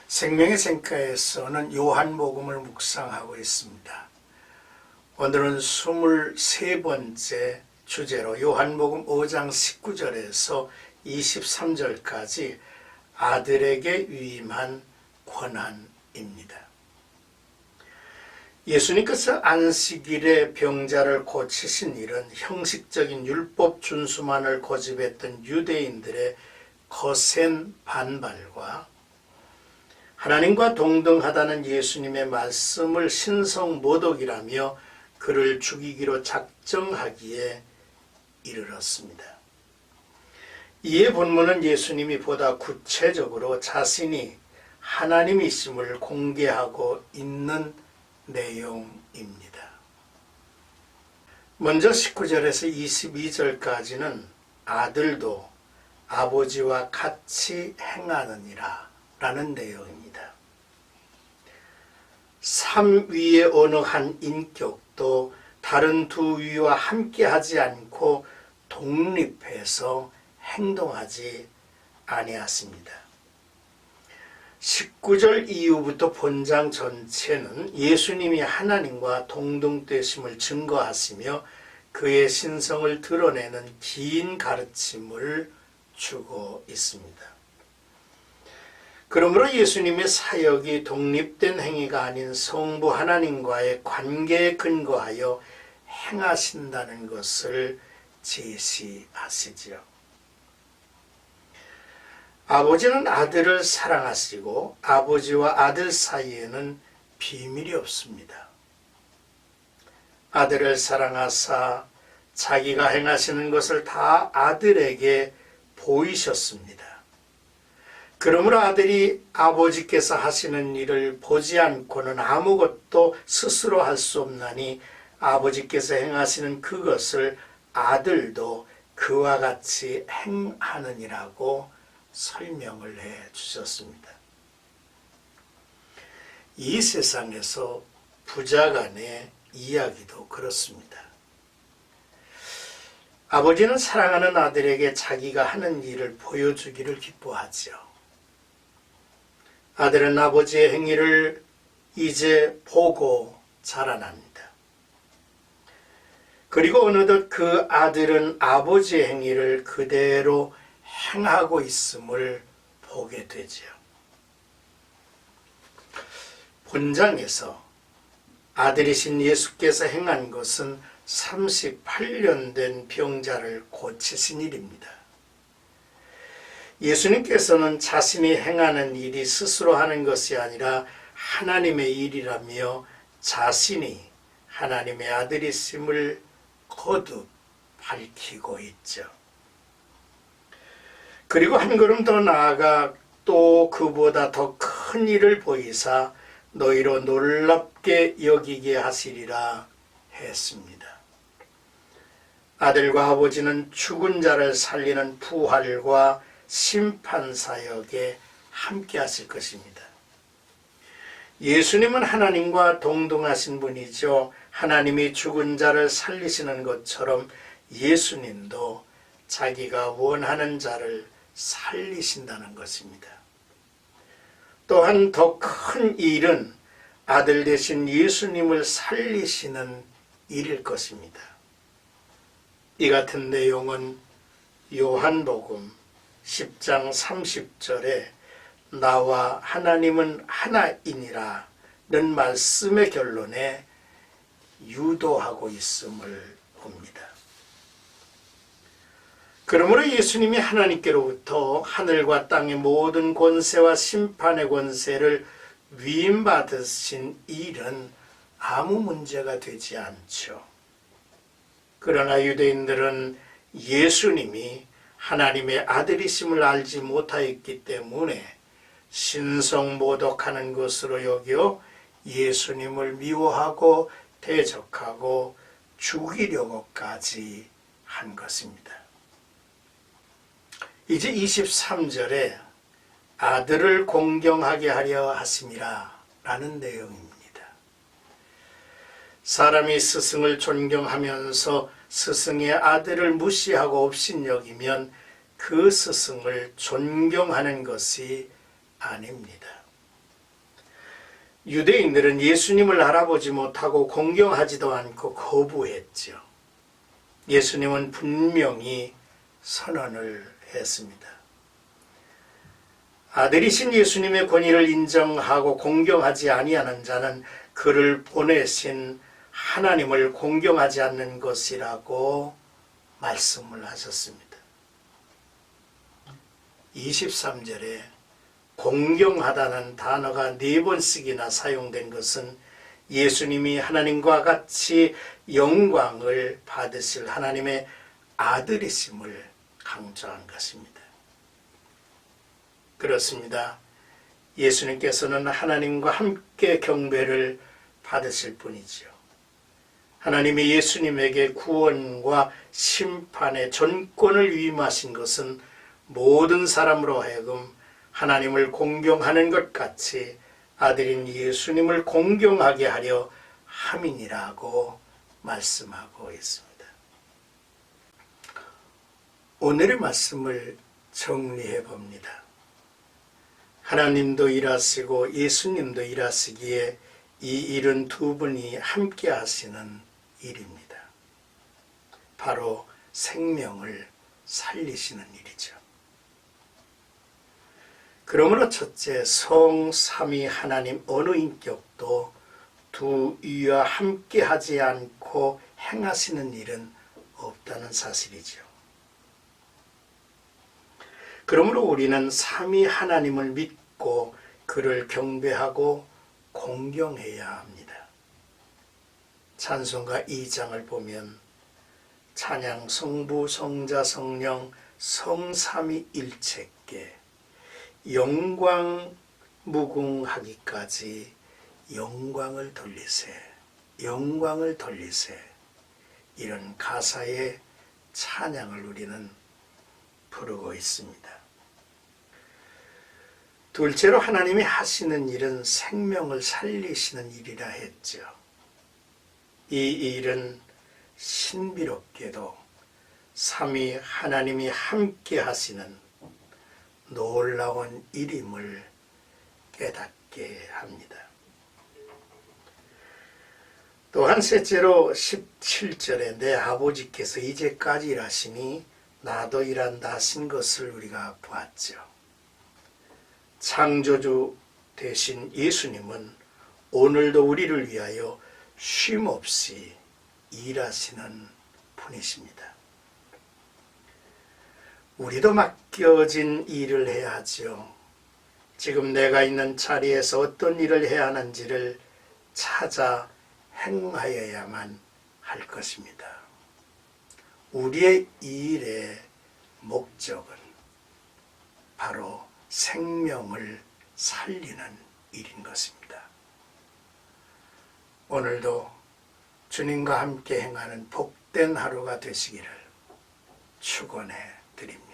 생명의 쟁가에서는 요한복음을 묵상하고 있습니다. 오늘은 23번째 주제로 요한복음 5장 19절에서 23절까지 아들에게 위임한 권한입니다. 예수님께서 안식일에 병자를 고치신 일은 형식적인 율법 준수만을 고집했던 유대인들의 거센 반발과 하나님과 동등하다는 예수님의 말씀을 신성모독이라며 그를 죽이기로 작정하기에 이르렀습니다. 이에 본문은 예수님이 보다 구체적으로 자신이 하나님이심을 공개하고 있는 내용입니다. 먼저 19절에서 22절까지는 아들도 아버지와 같이 행하느니라 라는 내용입니다. 삶 위의 어느 한 인격도 다른 두 위와 함께 하지 않고 독립해서 행동하지 아니하십니다. 19절 이후부터 본장 전체는 예수님이 하나님과 동등되심을 증거하시며 그의 신성을 드러내는 긴 가르침을 주고 있습니다. 그러므로 예수님의 사역이 독립된 행위가 아닌 성부 하나님과의 관계에 근거하여 행하신다는 것을 제시하시지요. 아버지는 아들을 사랑하시고 아버지와 아들 사이에는 비밀이 없습니다. 아들을 사랑하사 자기가 행하시는 것을 다 아들에게 보이셨습니다. 그러므로 아들이 아버지께서 하시는 일을 보지 않고는 아무것도 스스로 할 수 없나니 아버지께서 행하시는 그것을 아들도 그와 같이 행하느니라고 설명을 해 주셨습니다. 이 세상에서 부자 간의 이야기도 그렇습니다. 아버지는 사랑하는 아들에게 자기가 하는 일을 보여주기를 기뻐하죠. 아들은 아버지의 행위를 이제 보고 자라납니다. 그리고 어느덧 그 아들은 아버지의 행위를 그대로 행하고 있음을 보게 되지요. 본장에서 아들이신 예수께서 행한 것은 38년 된 병자를 고치신 일입니다. 예수님께서는 자신이 행하는 일이 스스로 하는 것이 아니라 하나님의 일이라며 자신이 하나님의 아들이심을 거듭 밝히고 있죠. 그리고 한 걸음 더 나아가 또 그보다 더 큰 일을 보이사 너희로 놀랍게 여기게 하시리라 했습니다. 아들과 아버지는 죽은 자를 살리는 부활과 심판사역에 함께 하실 것입니다. 예수님은 하나님과 동등하신 분이죠. 하나님이 죽은 자를 살리시는 것처럼 예수님도 자기가 원하는 자를 살리신다는 것입니다. 또한 더 큰 일은 아들 되신 예수님을 살리시는 일일 것입니다. 이 같은 내용은 요한복음 10장 30절에 나와 하나님은 하나이니라 는 말씀의 결론에 유도하고 있음을 봅니다. 그러므로 예수님이 하나님께로부터 하늘과 땅의 모든 권세와 심판의 권세를 위임받으신 일은 아무 문제가 되지 않죠. 그러나 유대인들은 예수님이 하나님의 아들이심을 알지 못하였기 때문에 신성모독하는 것으로 여겨 예수님을 미워하고 대적하고 죽이려고까지 한 것입니다. 이제 23절에 아들을 공경하게 하려 하심이라 라는 내용입니다. 사람이 스승을 존경하면서 스승의 아들을 무시하고 업신여기면 그 스승을 존경하는 것이 아닙니다. 유대인들은 예수님을 알아보지 못하고 공경하지도 않고 거부했죠. 예수님은 분명히 선언을 했습니다. 아들이신 예수님의 권위를 인정하고 공경하지 아니하는 자는 그를 보내신 하나님을 공경하지 않는 것이라고 말씀을 하셨습니다. 23절에 공경하다는 단어가 4번씩이나 사용된 것은 예수님이 하나님과 같이 영광을 받으실 하나님의 아들이심을 강조한 것입니다. 그렇습니다. 예수님께서는 하나님과 함께 경배를 받으실 분이지요. 하나님이 예수님에게 구원과 심판의 전권을 위임하신 것은 모든 사람으로 하여금 하나님을 공경하는 것 같이 아들인 예수님을 공경하게 하려 함이니라고 말씀하고 있습니다. 오늘의 말씀을 정리해 봅니다. 하나님도 일하시고 예수님도 일하시기에 이 일은 두 분이 함께 하시는 일입니다. 바로 생명을 살리시는 일이죠. 그러므로 첫째, 성삼위 하나님 어느 인격도 두 이와 함께 하지 않고 행하시는 일은 없다는 사실이죠. 그러므로 우리는 삼위 하나님을 믿고 그를 경배하고 공경해야 합니다. 찬송가 2장을 보면 찬양 성부 성자 성령 성삼위일체께 영광 무궁하기까지 영광을 돌리세, 영광을 돌리세, 이런 가사의 찬양을 우리는 부르고 있습니다. 둘째로 하나님이 하시는 일은 생명을 살리시는 일이라 했죠. 이 일은 신비롭게도 삼위 하나님이 함께 하시는 놀라운 일임을 깨닫게 합니다. 또한 셋째로 17절에 내 아버지께서 이제까지 일하시니 나도 일한다 하신 것을 우리가 보았죠. 창조주 되신 예수님은 오늘도 우리를 위하여 쉼없이 일하시는 분이십니다. 우리도 맡겨진 일을 해야 하죠. 지금 내가 있는 자리에서 어떤 일을 해야 하는지를 찾아 행하여야만 할 것입니다. 우리의 일의 목적은 바로 생명을 살리는 일인 것입니다. 오늘도 주님과 함께 행하는 복된 하루가 되시기를 축원해 드립니다.